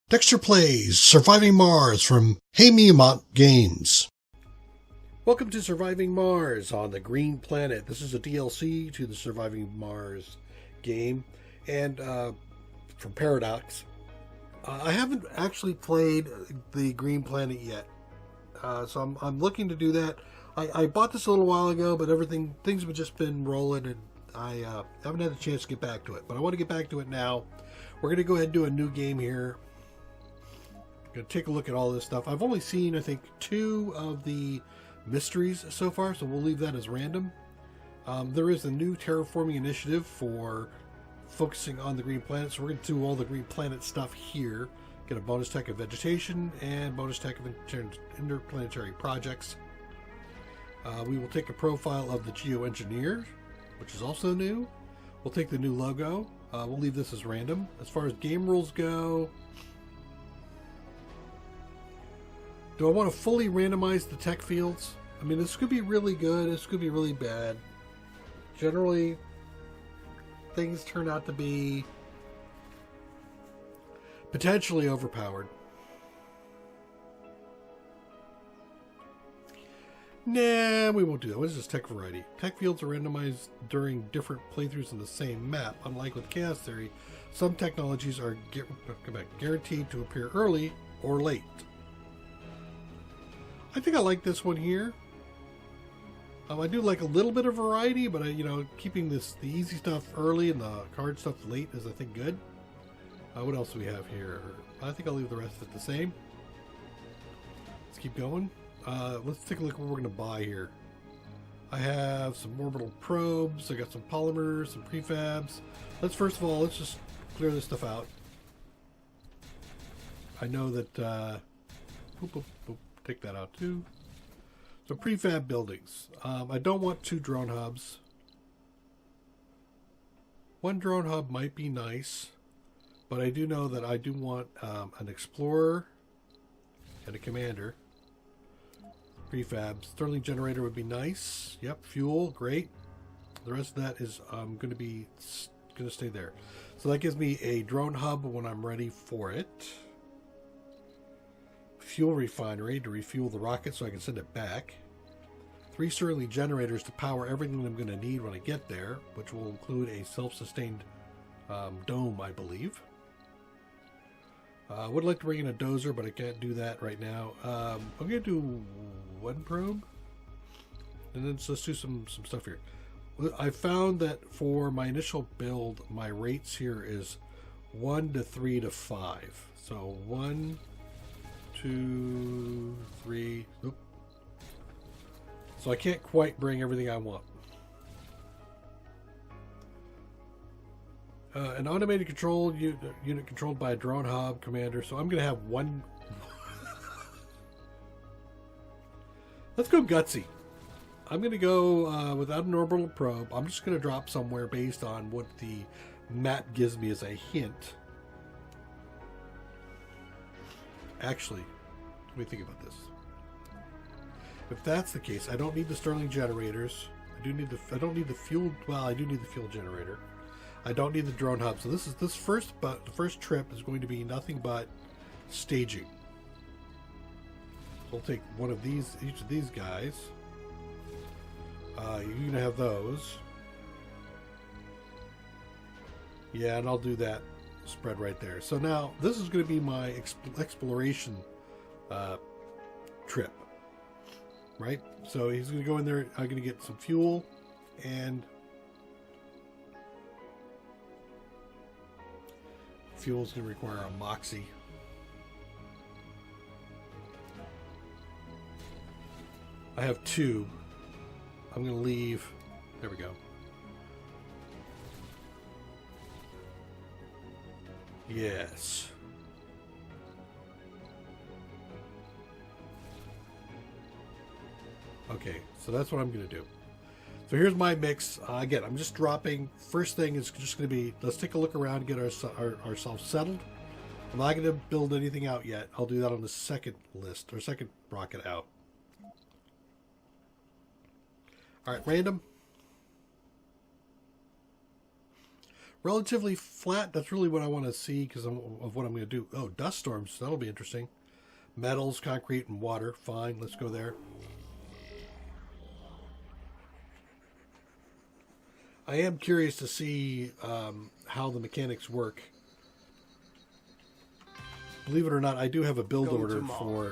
Dextor plays Surviving Mars from Haemimont Games. Welcome to Surviving Mars on the Green Planet. This is a DLC to the Surviving Mars game, and from Paradox. I haven't actually played the Green Planet yet, so I'm looking to do that. I bought this a little while ago, but things have just been rolling, and I haven't had a chance to get back to it. But I want to get back to it now. We're going to go ahead and do a new game here. Going to take a look at all this stuff. I've only seen, I think, 2 of the mysteries so far, so we'll leave that as random. There is a new terraforming initiative for focusing on the Green Planet, so we're going to do all the Green Planet stuff here. Get a bonus tech of vegetation and bonus tech of interplanetary projects. We will take a profile of the geoengineer, which is also new. We'll take the new logo. We'll leave this as random. As far as game rules go, do I want to fully randomize the tech fields? I mean, this could be really good. This could be really bad. Generally, things turn out to be potentially overpowered. Nah, we won't do that. What is this tech variety? Tech fields are randomized during different playthroughs on the same map. Unlike with Chaos Theory, some technologies are guaranteed to appear early or late. I think I like this one here. I do like a little bit of variety, but keeping the easy stuff early and the hard stuff late is, I think, good. What else do we have here? I think I'll leave the rest of it the same. Let's keep going. Let's take a look at what we're going to buy here. I have some orbital probes. I got some polymers, some prefabs. Let's just clear this stuff out. I know that. Take that out too. So prefab buildings. I don't want 2 drone hubs. 1 drone hub might be nice, but I do know that I do want an explorer and a commander. Prefab. Sterling generator would be nice. Yep, fuel, great. The rest of that is going to stay there. So that gives me a drone hub when I'm ready for it. Fuel refinery to refuel the rocket so I can send it back. 3 Sterling generators to power everything I'm going to need when I get there, which will include a self-sustained dome, I believe. I would like to bring in a dozer, but I can't do that right now. I'm going to do 1 probe, and then let's do some stuff here. I found that for my initial build, my rates here is 1 to 3 to 5. So 1, 2, 3. Oop. So I can't quite bring everything I want. An automated control unit controlled by a drone hub commander. So I'm going to have 1. Let's go gutsy. I'm going to go without an orbital probe. I'm just going to drop somewhere based on what the map gives me as a hint. Actually, let me think about this. If that's the case, I don't need the Sterling generators. I don't need the fuel. Well, I do need the fuel generator. I don't need the drone hub. So the first trip is going to be nothing but staging. So we'll take one of these, each of these guys. You're gonna have those. Yeah, and I'll do that spread right there. So now this is going to be my exploration trip, right? So he's going to go in there. I'm going to get some fuel, and fuel is going to require a moxie. I have 2. I'm going to leave. There we go. Yes. Okay, so that's what I'm going to do. So here's my mix. Again, I'm just dropping. First thing is just going to be, let's take a look around and get ourselves settled. I'm not going to build anything out yet. I'll do that on the second list, or second rocket out. All right, random. Relatively flat. That's really what I want to see because of what I'm going to do. Oh, dust storms. That'll be interesting. Metals, concrete, and water. Fine. Let's go there. I am curious to see how the mechanics work. Believe it or not, I do have a build order for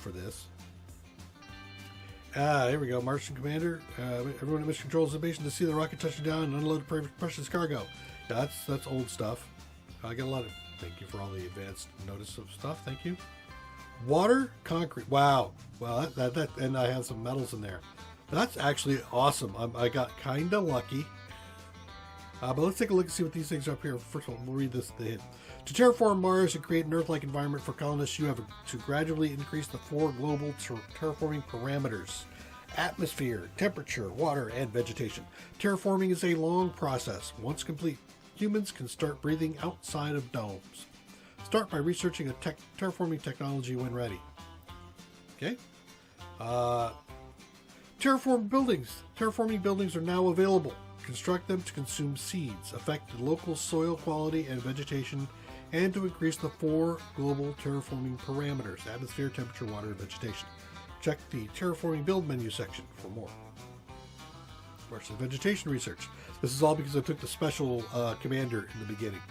this. Here we go. Martian Commander. Everyone at Mission Control is on base to see the rocket touching down and unload precious cargo. Yeah, that's old stuff. I got a lot of... Thank you for all the advanced notice of stuff. Thank you. Water, concrete. Wow. Well, that and I have some metals in there. That's actually awesome. I got kind of lucky. But let's take a look and see what these things are up here. First of all, we'll read this. The hint. To terraform Mars and create an Earth-like environment for colonists, you have to gradually increase the 4 global terraforming parameters: atmosphere, temperature, water, and vegetation. Terraforming is a long process. Once complete, humans can start breathing outside of domes. Start by researching a terraforming technology when ready. Okay. Terraform buildings. Terraforming buildings are now available. Construct them to consume seeds, affect local soil quality and vegetation, and to increase the 4 global terraforming parameters: atmosphere, temperature, water, and vegetation. Check the terraforming build menu section for more. Martian vegetation research. This is all because I took the special commander in the beginning.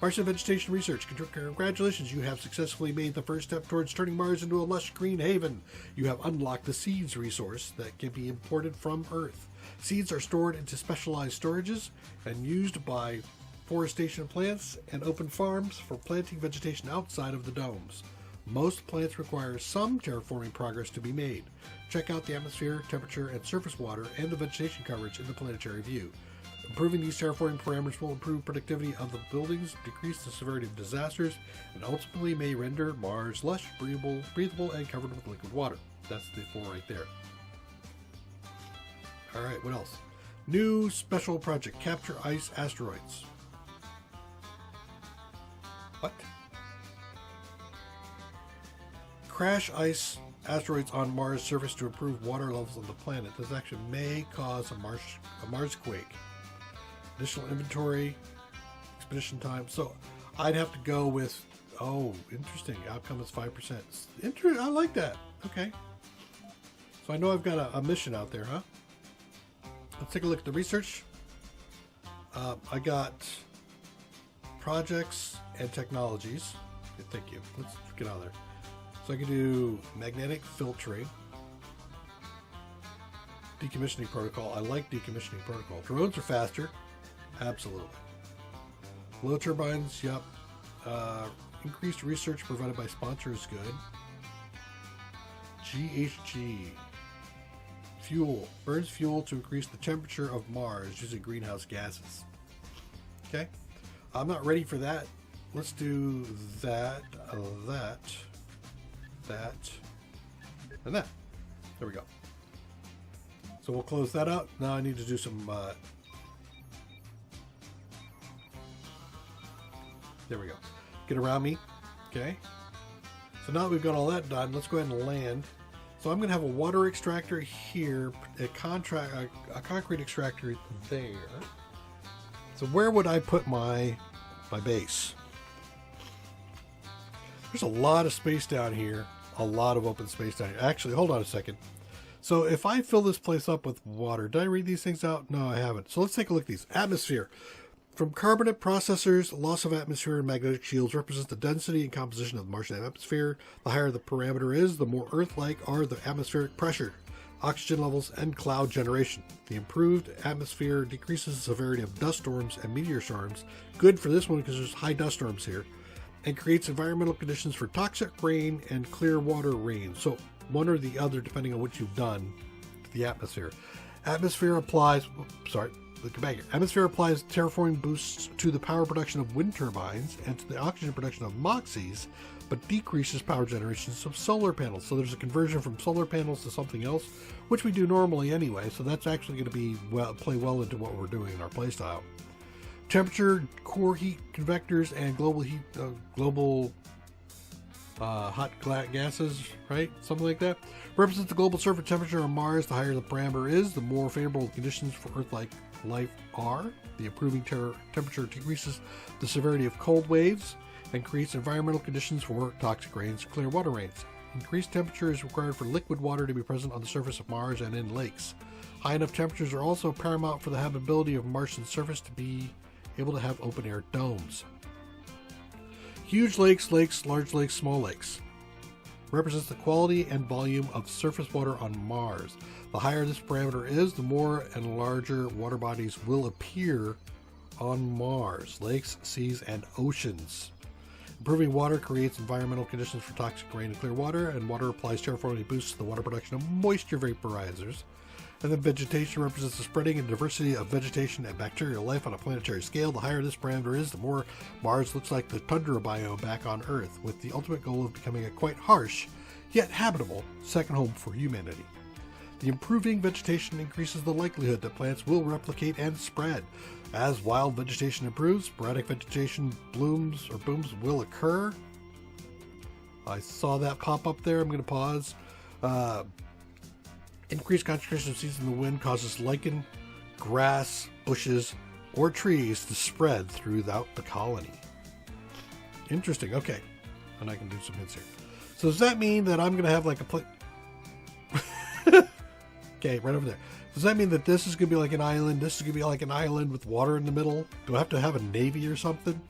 Martian vegetation research. Congratulations, you have successfully made the first step towards turning Mars into a lush green haven. You have unlocked the seeds resource that can be imported from Earth. Seeds are stored into specialized storages and used by forestation plants and open farms for planting vegetation outside of the domes. Most plants require some terraforming progress to be made. Check out the atmosphere, temperature, and surface water and the vegetation coverage in the planetary view. Improving these terraforming parameters will improve productivity of the buildings, decrease the severity of disasters, and ultimately may render Mars lush, breathable, and covered with liquid water. That's the 4 right there. Alright, what else? New special project. Capture ice asteroids. What? Crash ice asteroids on Mars' surface to improve water levels on the planet. This actually may cause a Marsquake. Additional inventory, expedition time. So I'd have to go with... Oh, interesting. Outcome is 5%. I like that. Okay. So I know I've got a mission out there, huh? Let's take a look at the research. I got projects and technologies. Okay, thank you. Let's get out of there. So I can do magnetic filtering, decommissioning protocol. I like decommissioning protocol. Drones are faster. Absolutely. Low turbines, yep. Increased research provided by sponsors, good. GHG. Fuel. Burns fuel to increase the temperature of Mars using greenhouse gases. Okay. I'm not ready for that. Let's do that, that, and that. There we go. So we'll close that up. Now I need to do some... there we go. Get around me. Okay. So now that we've got all that done, let's go ahead and land. So I'm going to have a water extractor here, a concrete extractor there. So where would I put my base? There's a lot of space down here, a lot of open space down here. Actually, hold on a second. So if I fill this place up with water, did I read these things out? No, I haven't. So let's take a look at these. Atmosphere. From carbonate processors, loss of atmosphere and magnetic shields represents the density and composition of the Martian atmosphere. The higher the parameter is, the more Earth-like are the atmospheric pressure, oxygen levels, and cloud generation. The improved atmosphere decreases the severity of dust storms and meteor storms. Good for this one because there's high dust storms here. And creates environmental conditions for toxic rain and clear water rain. So one or the other, depending on what you've done to the atmosphere. Atmosphere applies terraforming boosts to the power production of wind turbines and to the oxygen production of MOXIEs, but decreases power generation of solar panels. So there's a conversion from solar panels to something else, which we do normally anyway. So that's actually going to be play well into what we're doing in our playstyle. Temperature, core heat convectors, and global heat, hot gases, right? Something like that. Represents the global surface temperature on Mars. The higher the parameter is, the more favorable conditions for Earth-like life are. The improving temperature decreases the severity of cold waves and creates environmental conditions for toxic rains and clear water rains. Increased temperature is required for liquid water to be present on the surface of Mars and in lakes. High enough temperatures are also paramount for the habitability of Martian surface to be able to have open-air domes. Huge lakes, large lakes, small lakes represents the quality and volume of surface water on Mars. The higher this parameter is, the more and larger water bodies will appear on Mars, lakes, seas, and oceans. Improving water creates environmental conditions for toxic rain and clear water, and water applies terraforming boosts the water production of moisture vaporizers. And then vegetation represents the spreading and diversity of vegetation and bacterial life on a planetary scale. The higher this parameter is, the more Mars looks like the tundra biome back on Earth, with the ultimate goal of becoming a quite harsh, yet habitable, second home for humanity. The improving vegetation increases the likelihood that plants will replicate and spread. As wild vegetation improves, sporadic vegetation blooms will occur. I saw that pop up there. I'm going to pause. Increased concentration of seeds in the wind causes lichen, grass, bushes, or trees to spread throughout the colony. Interesting. Okay. And I can do some hints here. So does that mean that I'm going to have like a place? Okay, right over there. Does that mean that this is going to be like an island? This is going to be like an island with water in the middle? Do I have to have a navy or something?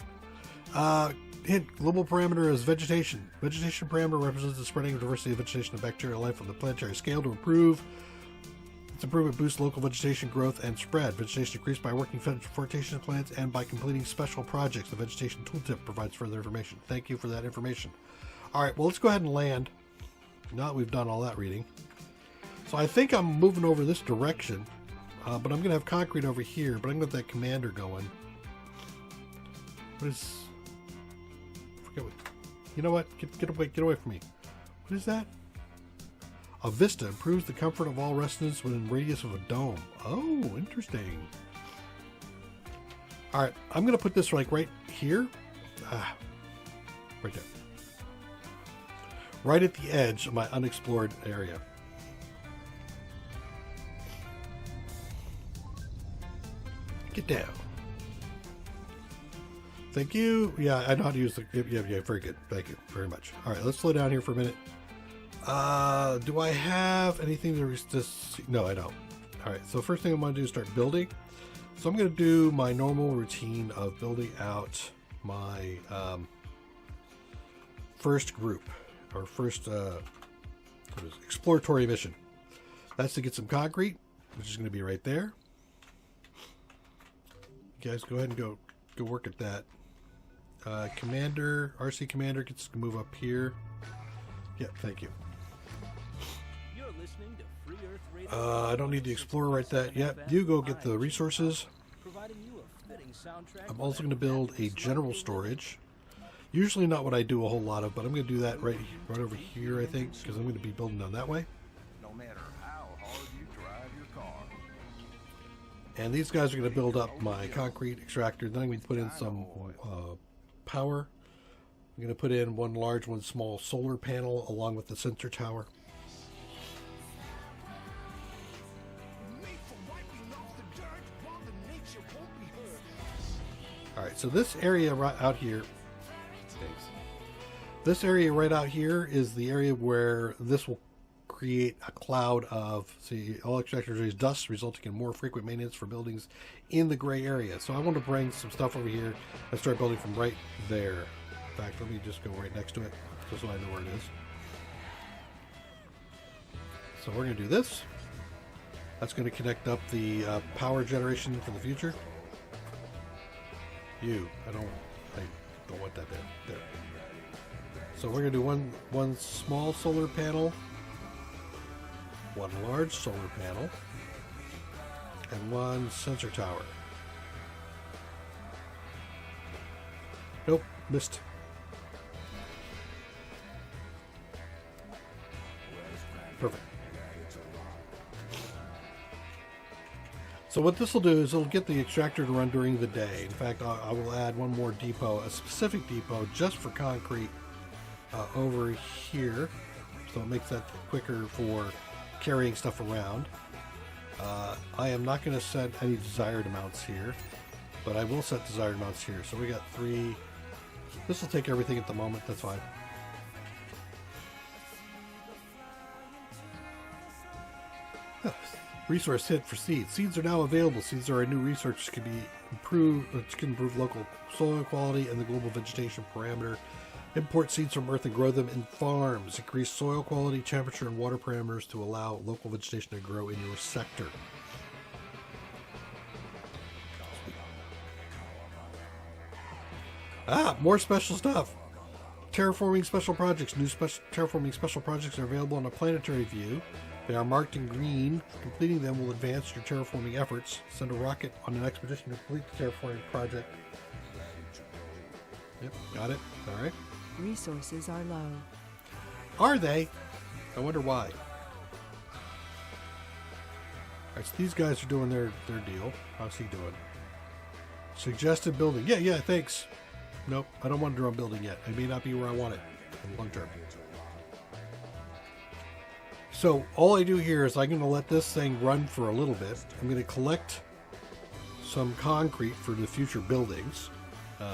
Hint, global parameter is vegetation. Vegetation parameter represents the spreading of diversity of vegetation and bacterial life on the planetary scale. To improve, its improvement boosts local vegetation growth and spread. Vegetation increased by working vegetation plants and by completing special projects. The vegetation tooltip provides further information. Thank you for that information. All right, well, let's go ahead and land. Now that we've done all that reading. So I think I'm moving over this direction, but I'm going to have concrete over here, but I'm going to have that commander going. What is... You know what? Get away from me. What is that? A vista improves the comfort of all residents within radius of a dome. Oh, interesting. All right, I'm going to put this like right here. Right there. Right at the edge of my unexplored area. Get down. Thank you. Yeah, I know how to use the... Yeah, very good. Thank you very much. All right, let's slow down here for a minute. Do I have anything to... No, I don't. All right, so first thing I'm going to do is start building. So I'm going to do my normal routine of building out my first group, or first exploratory mission. That's to get some concrete, which is going to be right there. You guys go ahead and go work at that. RC Commander gets to move up here. Yeah, thank you. You're listening to Free Earth Radio. I don't need the Explorer right that yet. You go get the resources. I'm also going to build a general storage. Usually not what I do a whole lot of, but I'm going to do that right over here, I think, because I'm going to be building down that way. No matter how hard you drive your car. And these guys are going to build up my concrete extractor. Then I'm going to put in some power. I'm going to put in one large, one small solar panel along with the sensor tower. Alright, so this area right out here, this area right out here is the area where this will create a cloud of, see, all extractors release dust, resulting in more frequent maintenance for buildings in the gray area. So I want to bring some stuff over here and start building from right there. In fact, let me just go right next to it, just so I know where it is. So we're going to do this. That's going to connect up the power generation for the future. I don't want that there. So we're going to do one small solar panel, one large solar panel, and one sensor tower. Nope, missed. Perfect. So what this will do is it'll get the extractor to run during the day. In fact, I will add one more depot, a specific depot just for concrete over here. So it makes that quicker for carrying stuff around. I am not going to set any desired amounts here, but I will set desired amounts here. So we got 3. This will take everything at the moment. That's fine. Resource hit for seeds. Seeds are now available. Seeds are a new resource which can be improved, which can improve local soil quality and the global vegetation parameter. Import seeds from Earth and grow them in farms. Increase soil quality, temperature, and water parameters to allow local vegetation to grow in your sector. More special stuff. Terraforming special projects. New terraforming special projects are available on a planetary view. They are marked in green. Completing them will advance your terraforming efforts. Send a rocket on an expedition to complete the terraforming project. Yep, got it. All right. Resources are low. Are they? I wonder why. Alright, so these guys are doing their deal. How's he doing? Suggested building. Yeah, thanks. Nope, I don't want to draw a building yet. It may not be where I want it in the long term. So all I do here is I'm going to let this thing run for a little bit. I'm going to collect some concrete for the future buildings.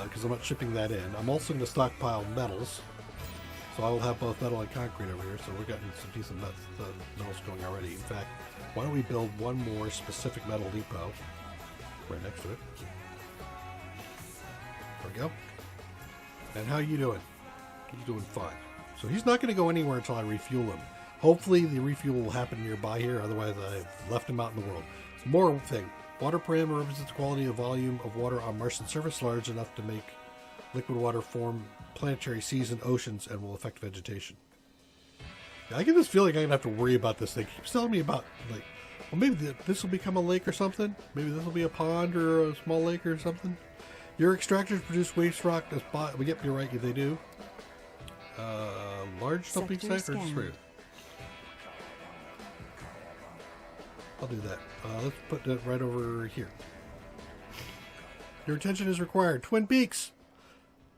Because I'm not shipping that in. I'm also going to stockpile metals. So I will have both metal and concrete over here. So we're getting some decent metals going already. In fact, why don't we build one more specific metal depot right next to it. There we go. And how are you doing? He's doing fine. So he's not going to go anywhere until I refuel him. Hopefully the refuel will happen nearby here. Otherwise I've left him out in the world. More thing. Water parameter represents the quality of volume of water on Martian surface large enough to make liquid water form planetary seas and oceans and will affect vegetation. Yeah, I get this feeling I'm going to have to worry about this thing. It keeps telling me about, like, well, maybe this will become a lake or something. Maybe this will be a pond or a small lake or something. Your extractors produce waste rock. Yep, you're right. They do. Large dumping site or just for you? I'll do that. Let's put that right over here. Your attention is required. Twin Peaks!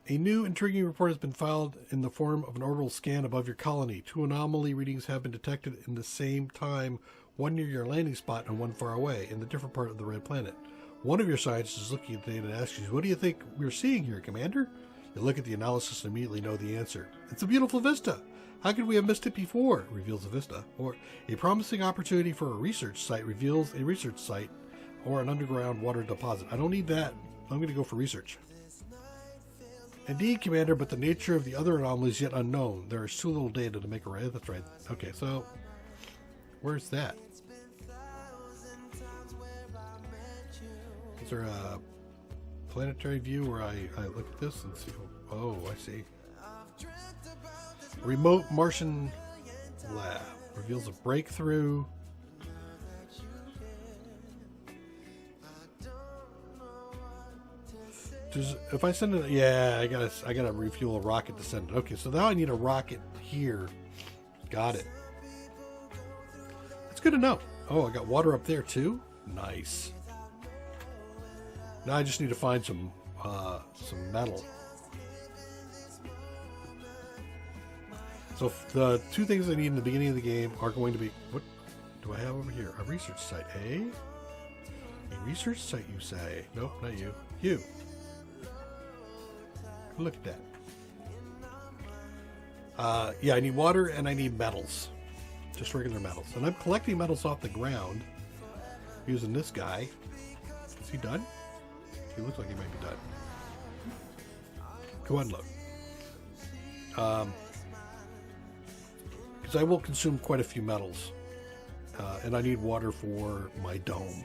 A new intriguing report has been filed in the form of an orbital scan above your colony. 2 anomaly readings have been detected in the same time, one near your landing spot and one far away, in the different part of the red planet. One of your scientists is looking at the data and asks you, "What do you think we're seeing here, Commander?" You look at the analysis and immediately know the answer. It's a beautiful vista. How could we have missed it before? Reveals a vista. Or a promising opportunity for a research site reveals a research site or an underground water deposit. I don't need that. I'm going to go for research. Indeed, Commander, but the nature of the other anomaly is yet unknown. There is too little data to make a right. That's right. Okay, so where's that? Is there a planetary view where I look at this and see? Oh, I see. Remote Martian lab reveals a breakthrough. If I send it, yeah, I gotta refuel a rocket to send it. Okay, so now I need a rocket here. Got it. That's good to know. Oh, I got water up there too. Nice. Now I just need to find some metal. So the 2 things I need in the beginning of the game are going to be, what do I have over here? A research site, eh? A research site, you say? Nope, not you. You. Look at that. Yeah, I need water and I need metals. Just regular metals. And I'm collecting metals off the ground using this guy. Is he done? He looks like he might be done. Go ahead and look. Because I will consume quite a few metals. And I need water for my dome.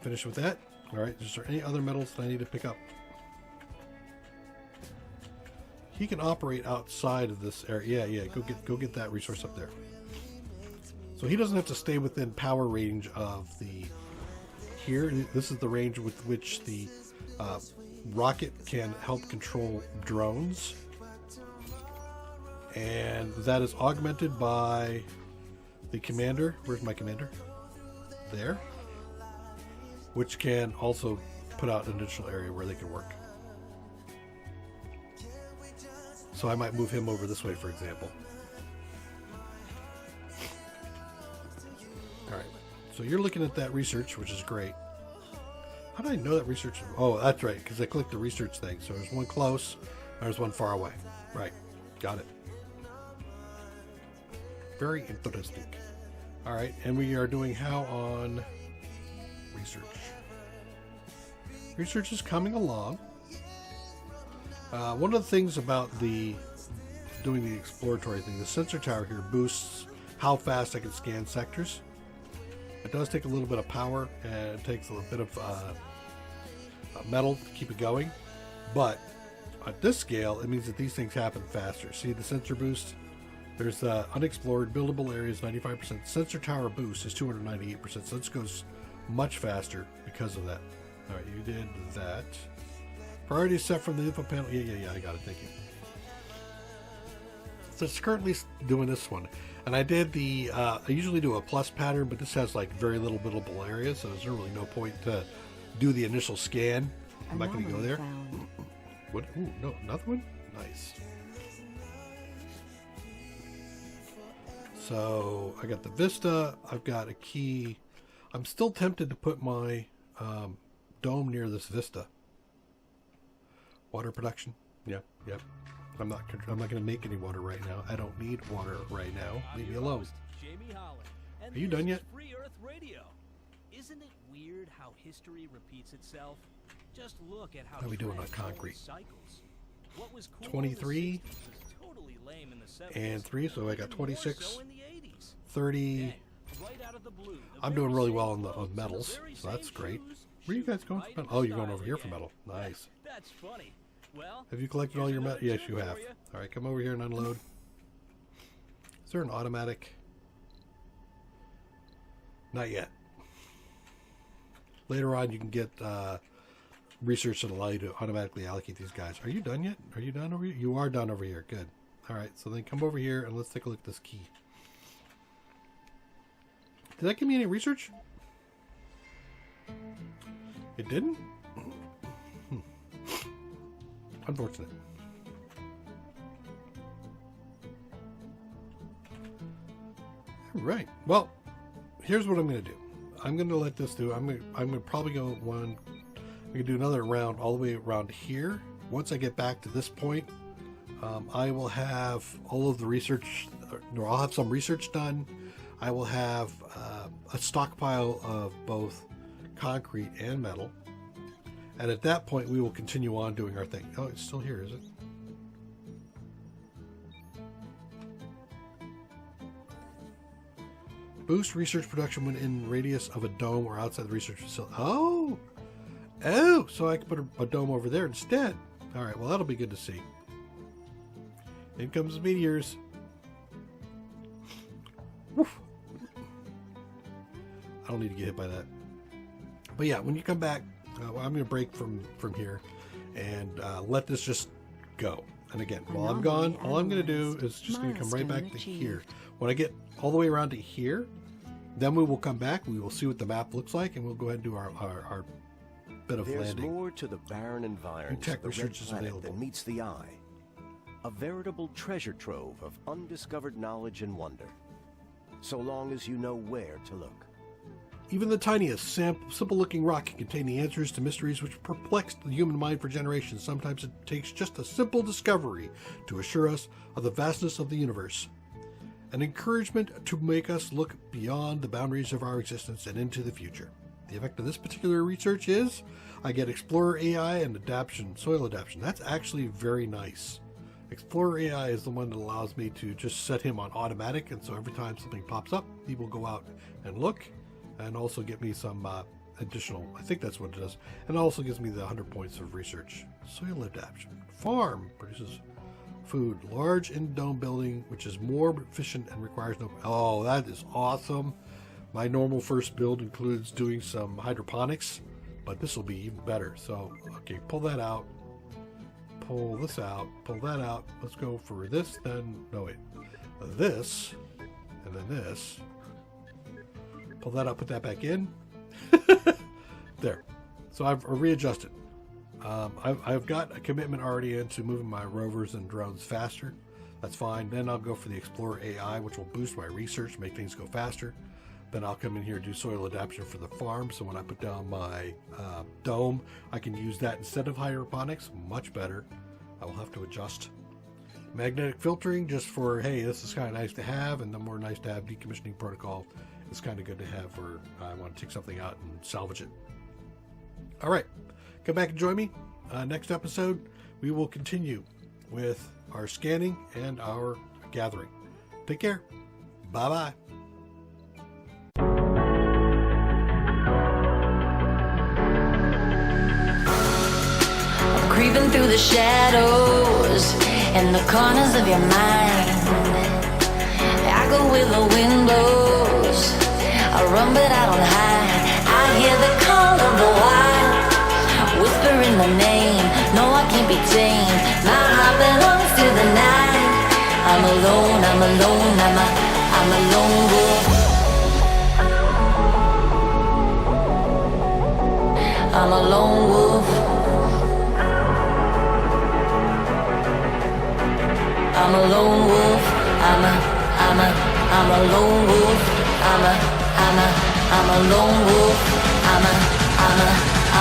Finish with that. Alright, is there any other metals that I need to pick up? He can operate outside of this area. Yeah, go get that resource up there. So he doesn't have to stay within power range of the... Here, this is the range with which the rocket can help control drones. And that is augmented by the commander. Where's my commander? There. Which can also put out an additional area where they can work. So I might move him over this way, for example. So you're looking at that research, which is great. How did I know that research? Oh, that's right, because I clicked the research thing. So there's one close, there's one far away. Right, got it. Very interesting. All right, and we are doing how on research? Research is coming along. One of the things about doing the exploratory thing, the sensor tower here boosts how fast I can scan sectors. It does take a little bit of power, and it takes a little bit of metal to keep it going. But at this scale, it means that these things happen faster. See the sensor boost? There's unexplored buildable areas, 95%. Sensor tower boost is 298%. So this goes much faster because of that. All right, you did that. Priority set from the info panel. Yeah, I got it. Thank you. So it's currently doing this one. And I did I usually do a plus pattern, but this has like very little buildable areas, so there's really no point to do the initial scan. I'm not going to go there. What? Ooh, no, another one? Nice. So I got the Vista. I've got a key. I'm still tempted to put my dome near this Vista. Water production. Yep. I'm not going to make any water right now. I don't need water right now. Leave me alone. Are you done yet? Free Earth Radio. Isn't it weird how history repeats itself? Just look at how are we doing on concrete? Cycles. What was cool 23 totally lame in the 70s, and 3, so I got 26, so in the 80s. 30. Then, right out of the blue, I'm doing really well on metals, so that's great. Where are you guys going for metal? Oh, you're going over here for metal. Nice. That's funny. Well, have you collected all your metal? Yes, you have. All right, come over here and unload. Is there an automatic? Not yet. Later on, you can get research that allow you to automatically allocate these guys. Are you done yet? Are you done over here? You are done over here. Good. All right, so then come over here and let's take a look at this key. Did that give me any research? It didn't? Unfortunate. All right. Well, here's what I'm going to do. I'm going to let this do. I'm going to probably go one. I'm going to do another round all the way around here. Once I get back to this point, I will have all of the research. Or I'll have some research done. I will have a stockpile of both concrete and metal. And at that point, we will continue on doing our thing. Oh, it's still here, is it? Boost research production when in radius of a dome or outside the research facility. Oh! So I can put a dome over there instead. All right, well, that'll be good to see. In comes the meteors. Woof. I don't need to get hit by that. But yeah, when you come back, I'm going to break from here and let this just go. And again, while I'm gone, all I'm going to do is just going to come right back to here. When I get all the way around to here, then we will come back. We will see what the map looks like, and we'll go ahead and do our bit of landing. There's more to the barren environs of the red planet than meets the eye. A veritable treasure trove of undiscovered knowledge and wonder. So long as you know where to look. Even the tiniest, simple-looking rock can contain the answers to mysteries which perplexed the human mind for generations. Sometimes it takes just a simple discovery to assure us of the vastness of the universe. An encouragement to make us look beyond the boundaries of our existence and into the future. The effect of this particular research is I get Explorer AI and adaptation, soil adaptation. That's actually very nice. Explorer AI is the one that allows me to just set him on automatic, and so every time something pops up, he will go out and look. And also get me some additional, I think that's what it does. And it also gives me the 100 points of research. Soil adaptation. Farm produces food. Large in-dome building, which is more efficient and requires no... Oh, that is awesome. My normal first build includes doing some hydroponics, but this will be even better. So, okay, pull that out. Pull this out. Pull that out. Let's go for this, then... No, wait. This, and then this... Pull that up, put that back in. There. So I've readjusted. I've got a commitment already into moving my rovers and drones faster. That's fine. Then I'll go for the Explorer AI, which will boost my research, make things go faster. Then I'll come in here and do soil adaptation for the farm. So when I put down my dome, I can use that instead of hydroponics. Much better. I will have to adjust. Magnetic filtering, just for, hey, this is kind of nice to have, and the more nice to have decommissioning protocol, it's kind of good to have where I want to take something out and salvage it. All right, come back and join me. Next episode, we will continue with our scanning and our gathering. Take care. Bye-bye. Creeping through the shadows in the corners of your mind. I go where the wind blows. I run but I don't hide. I hear the call of the wild, whispering the name. No, I can't be tamed. My heart belongs to the night. I'm alone, I'm alone, I'm a lone wolf. I'm a lone wolf. I'm a lone wolf. I'm a lone wolf. I'm a lone wolf. I'm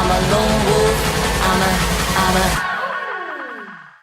a lone wolf. I'm a